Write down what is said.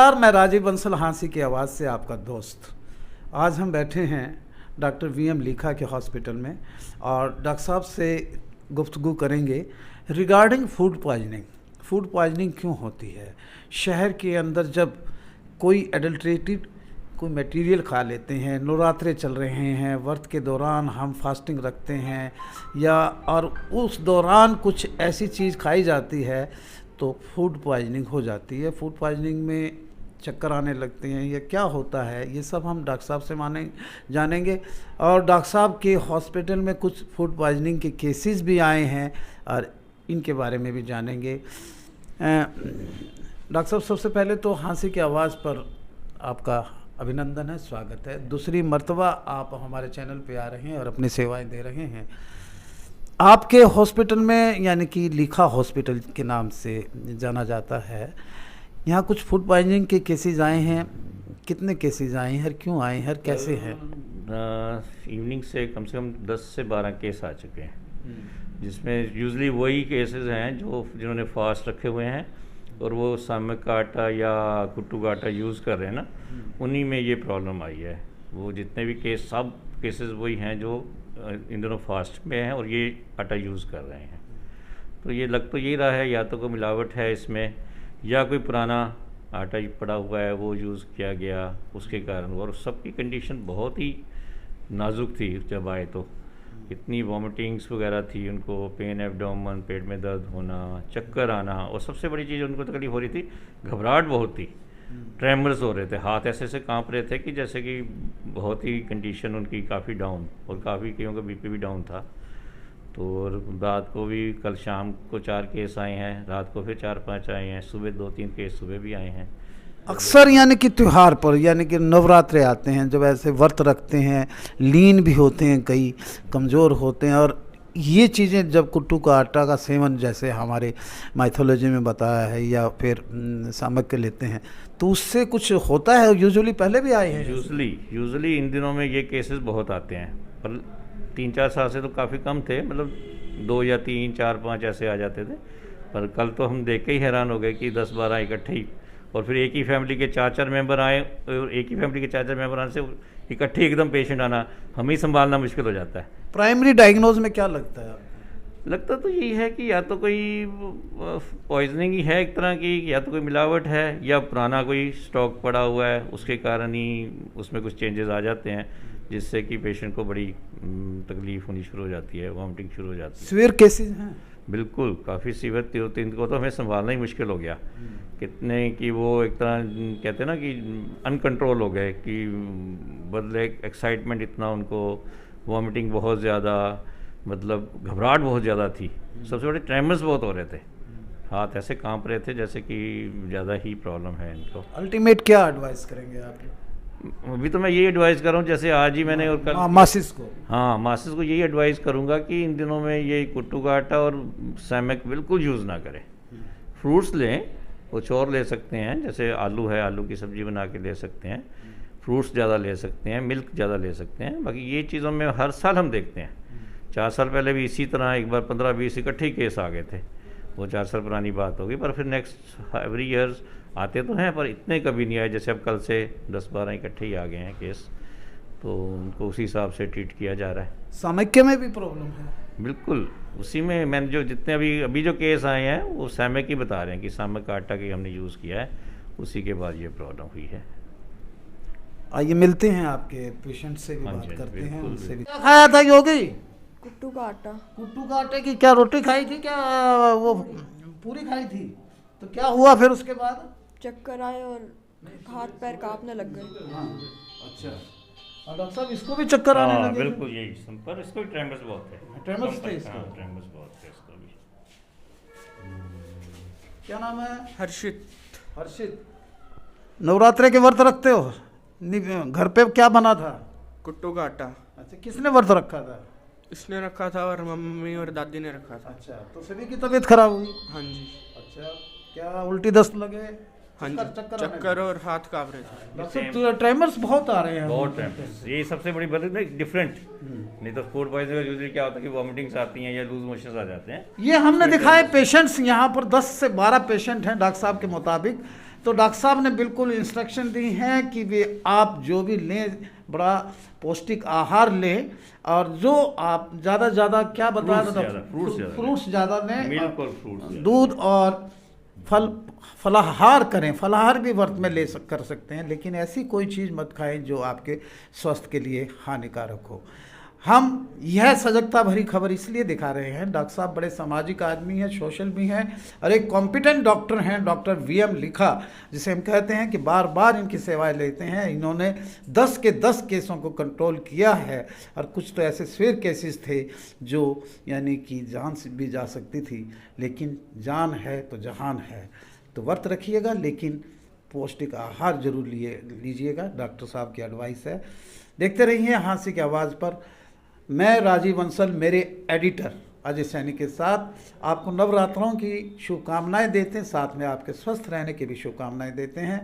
नमस्कार, मैं राजीव बंसल हाँसी की आवाज़ से आपका दोस्त। आज हम बैठे हैं डॉक्टर वीएम लीखा के हॉस्पिटल में और डॉक्टर साहब से गुफ्तगू करेंगे regarding food poisoning. Food poisoning क्यों होती है? शहर के अंदर जब कोई एडल्ट्रेटेड कोई मटेरियल खा लेते हैं, नवरात्रे चल रहे हैं, व्रत के दौरान हम फास्टिंग रखते हैं या और उस दौरान कुछ ऐसी चीज़ खाई जाती है तो फूड पॉइजनिंग हो जाती है। फूड पॉइजनिंग में चक्कर आने लगते हैं, ये क्या होता है, ये सब हम डॉक्टर साहब से जानेंगे। और डॉक्टर साहब के हॉस्पिटल में कुछ फूड पॉइजनिंग के केसेस भी आए हैं और इनके बारे में भी जानेंगे। डॉक्टर साहब, सबसे पहले तो हाँसी की आवाज़ पर आपका अभिनंदन है, स्वागत है। दूसरी मर्तबा आप हमारे चैनल पे आ रहे हैं और अपनी सेवाएं दे रहे हैं। आपके हॉस्पिटल में, यानी कि लीखा हॉस्पिटल के नाम से जाना जाता है, यहाँ कुछ फूड पॉइजनिंग के केसेस आए हैं। कितने केसेस आए हैं, क्यों आए हैं, कैसे हैं? इवनिंग से कम 10 से 12 केस आ चुके हैं, जिसमें यूजली वही केसेस हैं जिन्होंने फास्ट रखे हुए हैं और वो सामक का आटा या कुट्टू का आटा यूज़ कर रहे हैं ना, उन्हीं में ये प्रॉब्लम आई है। वो जितने भी केस, सब केसेस वही हैं जो इन दोनों फास्ट में हैं और ये आटा यूज़ कर रहे हैं। तो ये लग तो यही रहा है, या तो कोई मिलावट है इसमें या कोई पुराना आटा पड़ा हुआ है वो यूज़ किया गया उसके कारण। और सबकी कंडीशन बहुत ही नाजुक थी। जब आए तो इतनी वॉमिटिंग्स वगैरह थी, उनको पेन एब्डोमेन, पेट में दर्द होना, चक्कर आना, और सबसे बड़ी चीज़ उनको तकलीफ हो रही थी, घबराहट बहुत थी, ट्रेमर्स हो रहे थे, हाथ ऐसे ऐसे कांप रहे थे कि जैसे कि बहुत ही कंडीशन उनकी काफ़ी डाउन, और काफ़ी कईयों का बीपी भी डाउन था। तो रात को भी, कल शाम को 4 केस आए हैं, रात को फिर 4-5 आए हैं, सुबह 2-3 केस सुबह भी आए हैं। अक्सर यानी कि त्यौहार पर, यानी कि नवरात्रे आते हैं, जब ऐसे व्रत रखते हैं, लीन भी होते हैं, कई कमज़ोर होते हैं, और ये चीज़ें जब कुट्टू का आटा का सेवन जैसे हमारे माइथोलॉजी में बताया है या फिर सामक के लेते हैं, तो उससे कुछ होता है? यूजुअली पहले भी आए हैं। यूजुअली इन दिनों में ये केसेस बहुत आते हैं, पर 3-4 साल से तो काफ़ी कम थे, मतलब 2 या 3, 4, 5 ऐसे आ जाते थे। पर कल तो हम देख के ही हैरान हो गए कि 10-12 इकट्ठे ही, और फिर एक ही फैमिली के 4-4 मेंबर आए, और एक ही फैमिली के 4-4 मेंबर आने से इकट्ठे एकदम पेशेंट आना, हम ही संभालना मुश्किल हो जाता है। प्राइमरी डायग्नोज में क्या लगता है? लगता तो यही है कि या तो कोई पॉइजनिंग ही है एक तरह की, या तो कोई मिलावट है, या पुराना कोई स्टॉक पड़ा हुआ है, उसके कारण ही उसमें कुछ चेंजेस आ जाते हैं, जिससे कि पेशेंट को बड़ी तकलीफ होनी शुरू हो जाती है, वॉमिटिंग शुरू हो जाती है। सीवियर केसेस हैं? बिल्कुल, काफ़ी सीवियर थी, तो इनको तो हमें संभालना ही मुश्किल हो गया। कितने कि वो एक तरह कहते हैं ना कि अनकंट्रोल हो गए, कि बदले एक्साइटमेंट इतना उनको, वॉमिटिंग बहुत ज़्यादा, मतलब घबराहट बहुत ज़्यादा थी, सबसे बड़े ट्रेमर्स बहुत हो रहे थे, हाथ ऐसे कांप रहे थे जैसे कि ज़्यादा ही प्रॉब्लम है इनको। अल्टीमेट क्या एडवाइस करेंगे आप? अभी तो मैं यही एडवाइस कर रहा हूँ, जैसे आज ही मैंने और कल मासिस को यही एडवाइस करूँगा कि इन दिनों में ये कुट्टू का आटा और सैमक बिल्कुल यूज़ ना करें। फ्रूट्स लें, कुछ और ले सकते हैं, जैसे आलू है, आलू की सब्ज़ी बना के ले सकते हैं, फ्रूट्स ज़्यादा ले सकते हैं, मिल्क ज़्यादा ले सकते हैं। बाकी ये चीज़ों में हर साल हम देखते हैं, 4 साल पहले भी इसी तरह एक बार 15-20 इकट्ठे ही केस आ गए थे, वो 4 साल पुरानी बात होगी। पर फिर नेक्स्ट एवरी ईयर्स आते तो हैं, पर इतने कभी नहीं आए, जैसे अब कल से 10-12 इकट्ठे ही आ गए हैं केस, तो उनको उसी हिसाब से ट्रीट किया जा रहा है। सामक्य में भी प्रॉब्लम है? बिल्कुल, उसी में मैंने जो जितने अभी जो केस आए हैं वो सामक ही बता रहे हैं कि सामक का आटा की हमने यूज़ किया है, उसी के बाद ये प्रॉब्लम हुई है। आइए मिलते हैं आपके पेशेंट से भी, बात करते हैं उनसे भी। क्या खाया था योगी? कुट्टू का आटा। कुट्टू का आटे की क्या रोटी खाई थी, क्या वो पूरी खाई थी? तो क्या हुआ फिर उसके बाद? चक्कर आए और हाथ पैर कांपने लग गए। हाँ, अच्छा। और डॉक्टर साहब, इसको भी चक्कर आने लगे? बिल्कुल यही, पर इसको भी ट्रेमर्स बहुत है। ट्रेमर्स थे इसको? हाँ, ट्रेमर्स बहुत है इसको भी। क्या नाम है? हर्षित। नवरात्रे के व्रत रखते हो? घर पे क्या बना था? कुट्टू का आटा। अच्छा, किसने व्रत रखा था? इसने रखा था और मम्मी और दादी ने रखा था। अच्छा, तो सभी की तबीयत खराब हुई? हाँ जी। अच्छा, क्या उल्टी दस्त लगे? हाँ जी, चक्कर और हाथ कांप रहे थे। डॉक्टर, ट्रेमर्स बहुत आ रहे हैं। बहुत ट्रेमर्स, ये सबसे बड़ी बात है, डिफरेंट। नहीं तो फूड पॉइजनिंग का यूजुअली क्या होता है कि वॉमिटिंग्स आती हैं या लूज मोशंस आ जाते हैं। ये हमने दिखाए पेशेंट्स, यहाँ पर 10 से 12 पेशेंट हैं डॉक्टर साहब के मुताबिक, तो डॉक्टर साहब ने बिल्कुल इंस्ट्रक्शन दी हैं कि वे आप जो भी लें बड़ा पौष्टिक आहार लें, और जो आप ज़्यादा ज़्यादा क्या बताया Fruits ज़्यादा, fruits ज़्यादा फ्रूट्स ज़्यादा लें, मिल्क और फ्रूट्स दूध और फलाहार करें। फलाहार भी व्रत में कर सकते हैं, लेकिन ऐसी कोई चीज़ मत खाएं जो आपके स्वास्थ्य के लिए हानिकारक हो। हम यह सजगता भरी खबर इसलिए दिखा रहे हैं, डॉक्टर साहब बड़े सामाजिक आदमी हैं, सोशल भी हैं, और एक कॉम्पिटेंट डॉक्टर हैं, डॉक्टर वीएम लिखा, जिसे हम कहते हैं कि बार बार इनकी सेवाएं लेते हैं। इन्होंने 10 के 10 केसों को कंट्रोल किया है, और कुछ तो ऐसे स्वेयर केसेस थे जो यानी कि जान से भी जा सकती थी, लेकिन जान है तो जहान है। तो व्रत रखिएगा, लेकिन पौष्टिक आहार जरूर लीजिएगा, डॉक्टर साहब की एडवाइस है। देखते रहिए हांसी की आवाज़ पर। मैं राजीव बंसल, मेरे एडिटर अजय सैनी के साथ आपको नवरात्रों की शुभकामनाएं देते हैं, साथ में आपके स्वस्थ रहने की भी शुभकामनाएं देते हैं।